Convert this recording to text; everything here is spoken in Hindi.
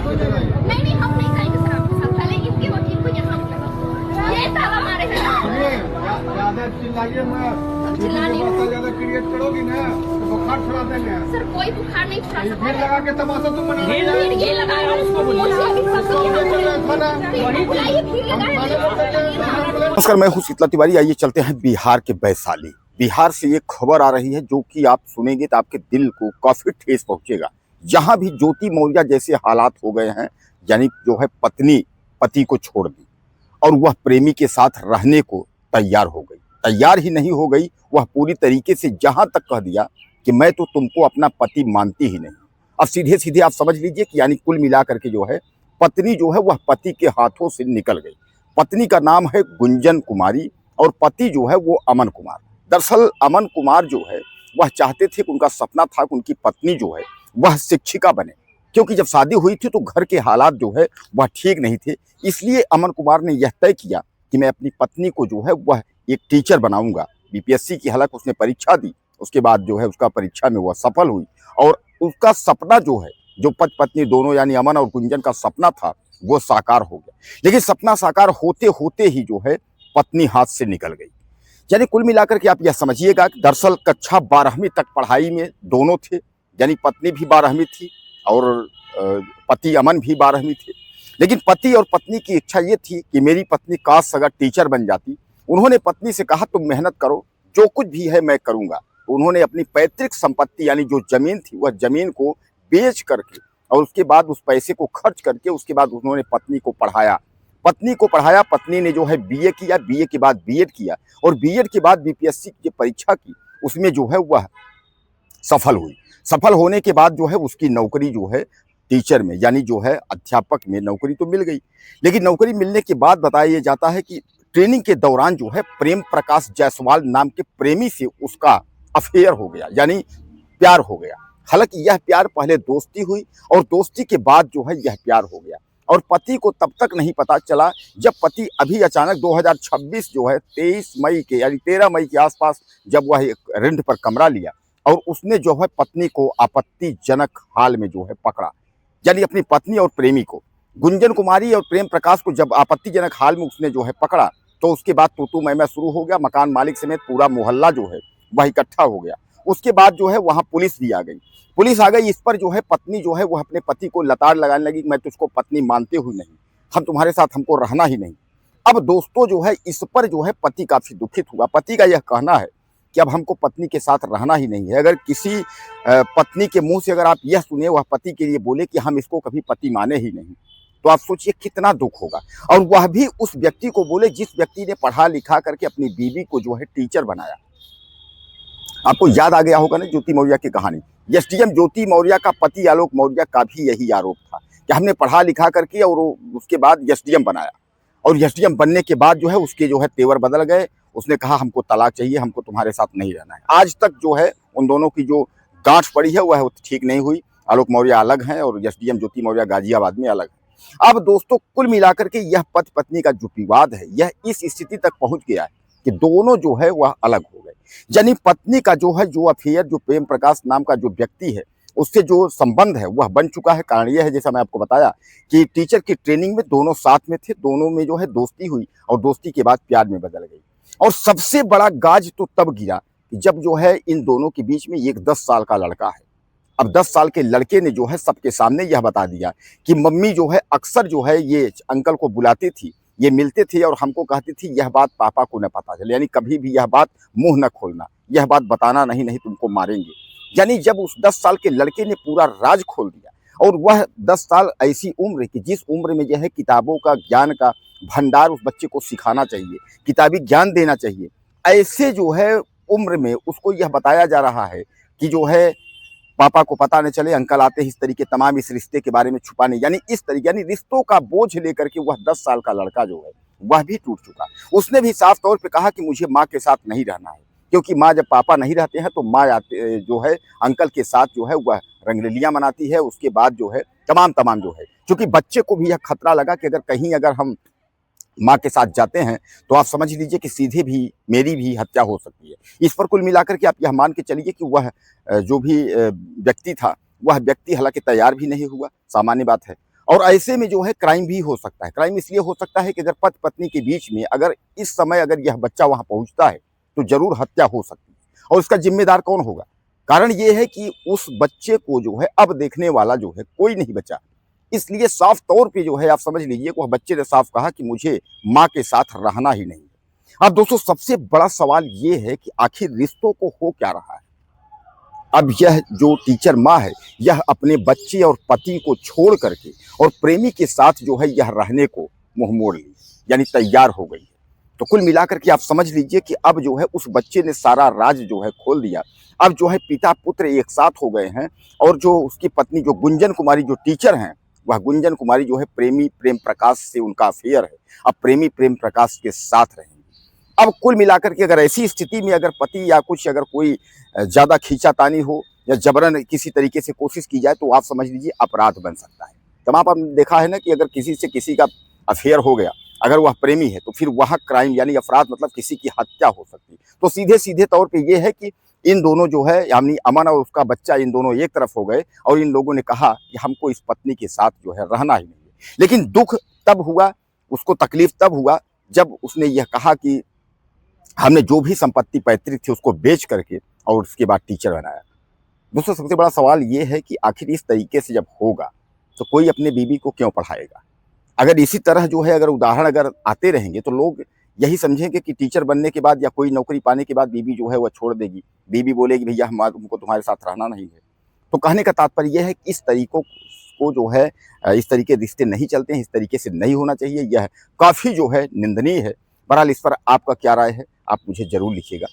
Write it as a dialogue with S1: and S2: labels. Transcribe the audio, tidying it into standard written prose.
S1: नहीं नहीं, हम नहीं जाएंगे सर आपके साथ। पहले इनके वकील को यहाँ बुलाओ। ये ताला मारे हैं।
S2: ज्यादा चिल्लाइए मत।
S1: हम चिल्ला नहीं रहे।
S2: ज्यादा क्रिएट करोगी ना तो बुखार छुड़ा देंगे।
S1: सर कोई बुखार नहीं छुड़ा सकता।
S2: भीड़ लगा के तमाशा तुम मना रही हो।
S1: भीड़ ये लगा रहा है उसको बुलाइए। भीड़ लगा है।
S3: नमस्कार, मैं हूं शीतला तिवारी। आइए चलते हैं बिहार के वैशाली। बिहार से ये खबर आ रही है जो कि आप सुनेंगे तो आपके दिल को काफी ठेस पहुंचेगा। जहां भी ज्योति मौर्य जैसे हालात हो गए हैं, यानी जो है पत्नी पति को छोड़ दी और वह प्रेमी के साथ रहने को तैयार हो गई। तैयार ही नहीं हो गई, वह पूरी तरीके से जहां तक कह दिया कि मैं तो तुमको अपना पति मानती ही नहीं। अब सीधे सीधे आप समझ लीजिए कि यानी कुल मिलाकर के जो है पत्नी जो है वह पति के हाथों से निकल गई। पत्नी का नाम है गुंजन कुमारी और पति जो है वो अमन कुमार। दरअसल अमन कुमार जो है वह चाहते थे कि उनका सपना था कि उनकी पत्नी जो है वह शिक्षिका बने, क्योंकि जब शादी हुई थी तो घर के हालात जो है वह ठीक नहीं थे। इसलिए अमन कुमार ने यह तय किया कि मैं अपनी पत्नी को जो है वह एक टीचर बनाऊंगा। बीपीएससी की हालांकि उसने परीक्षा दी, उसके बाद जो है उसका परीक्षा में वह सफल हुई और उसका सपना जो है, जो पति पत्नी दोनों यानी अमन और गुंजन का सपना था, वो साकार हो गया। लेकिन सपना साकार होते होते ही जो है पत्नी हाथ से निकल गई। यानी कुल मिलाकर के आप यह समझिएगा कि दरअसल कक्षा 12वीं तक पढ़ाई में दोनों थे, यानी पत्नी भी 12वीं थी और पति अमन भी 12वीं थे। लेकिन पति और पत्नी की इच्छा ये थी कि मेरी पत्नी काश अगर टीचर बन जाती। उन्होंने पत्नी से कहा तुम मेहनत करो, जो कुछ भी है मैं करूंगा। तो उन्होंने अपनी पैतृक संपत्ति यानी जो जमीन थी वह जमीन को बेच करके और उसके बाद उस पैसे को खर्च करके उसके बाद उन्होंने पत्नी को पढ़ाया। पत्नी ने जो है बीए किया, बीए के बाद बीएड किया और बीएड के बाद बीपीएससी की परीक्षा की, उसमें जो है वह सफल हुई। सफल होने के बाद जो है उसकी नौकरी जो है टीचर में यानी जो है अध्यापक में नौकरी तो मिल गई। लेकिन नौकरी मिलने के बाद बताया जाता है कि ट्रेनिंग के दौरान जो है प्रेम प्रकाश जायसवाल नाम के प्रेमी से उसका अफेयर हो गया, यानी प्यार हो गया। हालांकि यह प्यार पहले दोस्ती हुई और दोस्ती के बाद जो है यह प्यार हो गया और पति को तब तक नहीं पता चला जब पति अभी अचानक 2026 जो है 23 मई के यानी 13 मई के आसपास जब वह एक रेंट पर कमरा लिया और उसने जो है पत्नी को आपत्तिजनक हाल में जो है पकड़ा। यानी अपनी पत्नी और प्रेमी को, गुंजन कुमारी और प्रेम प्रकाश को जब आपत्तिजनक हाल में उसने जो है पकड़ा तो उसके बाद तू मैं शुरू हो गया। मकान मालिक समेत पूरा मोहल्ला जो है वह इकट्ठा हो गया। उसके बाद जो है वहां पुलिस भी आ गई। पुलिस आ गई, इस पर जो है पत्नी जो है वह अपने पति को लताड़ लगाने लगी, मैं तुझको पत्नी मानते हुए नहीं, हम तुम्हारे साथ हमको रहना ही नहीं। अब दोस्तों जो है इस पर जो है पति काफी दुखित हुआ। पति का यह कहना है कि अब हमको पत्नी के साथ रहना ही नहीं है। अगर किसी पत्नी के मुंह से अगर आप यह सुने वह पति के लिए बोले कि हम इसको कभी पति माने ही नहीं, तो आप सोचिए कितना दुख होगा। और वह भी उस व्यक्ति को बोले जिस व्यक्ति ने पढ़ा लिखा करके अपनी बीवी को जो है टीचर बनाया। आपको याद आ गया होगा ना ज्योति मौर्य की कहानी। एसडीएम ज्योति मौर्य का पति आलोक मौर्य का भी यही आरोप था कि हमने पढ़ा लिखा करके और उसके बाद एसडीएम बनाया और एसडीएम बनने के बाद जो है उसके जो है तेवर बदल गए। उसने कहा हमको तलाक चाहिए, हमको तुम्हारे साथ नहीं रहना है। आज तक जो है उन दोनों की जो गांठ पड़ी है वह ठीक नहीं हुई। आलोक मौर्य अलग हैं और एसडीएम ज्योति मौर्य गाजियाबाद में अलग है। अब दोस्तों कुल मिलाकर के यह पति पत्नी का जो विवाद है यह इस स्थिति तक पहुंच गया है कि दोनों जो है वह अलग हो गए। यानी पत्नी का जो है जो अफेयर जो प्रेम प्रकाश नाम का जो व्यक्ति है उससे जो संबंध है वह बन चुका है। कारण यह है जैसा मैं आपको बताया कि टीचर की ट्रेनिंग में दोनों साथ में थे, दोनों में जो है दोस्ती हुई और दोस्ती के बाद प्यार में बदल गई। और सबसे बड़ा गाज तो तब गिरा जब जो है इन दोनों के बीच में एक 10 साल का लड़का है। अब 10 साल के लड़के ने जो है सबके सामने यह बता दिया कि मम्मी जो है अक्सर जो है ये अंकल को बुलाती थी, ये मिलते थे और हमको कहती थी यह बात पापा को न पता चले, यानी कभी भी यह बात मुंह न खोलना, यह बात बताना नहीं, नहीं तुमको मारेंगे। यानी जब उस 10 साल के लड़के ने पूरा राज खोल दिया और वह 10 साल ऐसी उम्र कि जिस उम्र में जो है किताबों का ज्ञान का भंडार उस बच्चे को सिखाना चाहिए, किताबी ज्ञान देना चाहिए, ऐसे जो है उम्र में उसको यह बताया जा रहा है कि जो है पापा को पता न चले, अंकल आते ही इस तरीके तमाम इस रिश्ते के बारे में छुपाने, यानी इस तरीके यानी रिश्तों का बोझ लेकर के वह 10 साल का लड़का जो है वह भी टूट चुका। उसने भी साफ तौर पे कहा कि मुझे माँ के साथ नहीं रहना है, क्योंकि माँ जब पापा नहीं रहते हैं तो माँ आते जो है अंकल के साथ जो है वह रंगरेलियाँ मनाती है। उसके बाद जो है तमाम जो है, क्योंकि बच्चे को भी यह खतरा लगा कि अगर हम माँ के साथ जाते हैं तो आप समझ लीजिए कि सीधे भी मेरी भी हत्या हो सकती है। इस पर कुल मिलाकर के आप यह मान के चलिए कि वह जो भी व्यक्ति था वह व्यक्ति हालांकि तैयार भी नहीं हुआ, सामान्य बात है। और ऐसे में जो है क्राइम भी हो सकता है। क्राइम इसलिए हो सकता है कि अगर पति पत्नी के बीच में अगर इस समय अगर यह बच्चा वहां पहुंचता है तो जरूर हत्या हो सकती है। और इसका जिम्मेदार कौन होगा? कारण ये है कि उस बच्चे को जो है अब देखने वाला जो है कोई नहीं बचा। इसलिए साफ तौर पे जो है आप समझ लीजिए वह बच्चे ने साफ कहा कि मुझे माँ के साथ रहना ही नहीं है। अब दोस्तों सबसे बड़ा सवाल ये है कि आखिर रिश्तों को हो क्या रहा है? अब यह जो टीचर माँ है यह अपने बच्चे और पति को छोड़ करके और प्रेमी के साथ जो है यह रहने को मुंह मोड़ ली, यानी तैयार हो गई है। तो कुल मिलाकर के आप समझ लीजिए कि अब जो है उस बच्चे ने सारा राज जो है खोल दिया। अब जो है पिता पुत्र एक साथ हो गए हैं और जो उसकी पत्नी जो गुंजन कुमारी जो टीचर हैं वह गुंजन कुमारी जो है प्रेमी प्रेम प्रकाश से उनका अफेयर है। अब प्रेमी प्रेम प्रकाश के साथ रहेंगे। अब कुल मिलाकर के अगर ऐसी स्थिति में अगर पति या कुछ अगर कोई ज्यादा खींचातानी हो या जबरन किसी तरीके से कोशिश की जाए तो आप समझ लीजिए अपराध बन सकता है। तमाम आपने देखा है ना कि अगर किसी से किसी का अफेयर हो गया, अगर वह प्रेमी है तो फिर वह क्राइम यानी अपराध मतलब किसी की हत्या हो सकती है। तो सीधे सीधे तौर पे ये है कि इन दोनों जो है यानी अमन और उसका बच्चा इन दोनों एक तरफ हो गए और इन लोगों ने कहा कि हमको इस पत्नी के साथ जो है रहना ही नहीं है। लेकिन दुख तब हुआ, उसको तकलीफ तब हुआ जब उसने यह कहा कि हमने जो भी संपत्ति पैतृक थी उसको बेच करके और उसके बाद टीचर बनाया। दोस्तों सबसे बड़ा सवाल ये है कि आखिर इस तरीके से जब होगा तो कोई अपने बीवी को क्यों पढ़ाएगा? अगर इसी तरह जो है अगर उदाहरण अगर आते रहेंगे तो लोग यही समझेंगे कि टीचर बनने के बाद या कोई नौकरी पाने के बाद बीवी जो है वह छोड़ देगी, बीवी बोलेगी भैया हमको तुम्हारे साथ रहना नहीं है। तो कहने का तात्पर्य यह है कि इस तरीकों को जो है इस तरीके रिश्ते नहीं चलते हैं, इस तरीके से नहीं होना चाहिए। यह काफ़ी जो है निंदनीय है। बहरहाल इस पर आपका क्या राय है आप मुझे ज़रूर लिखिएगा।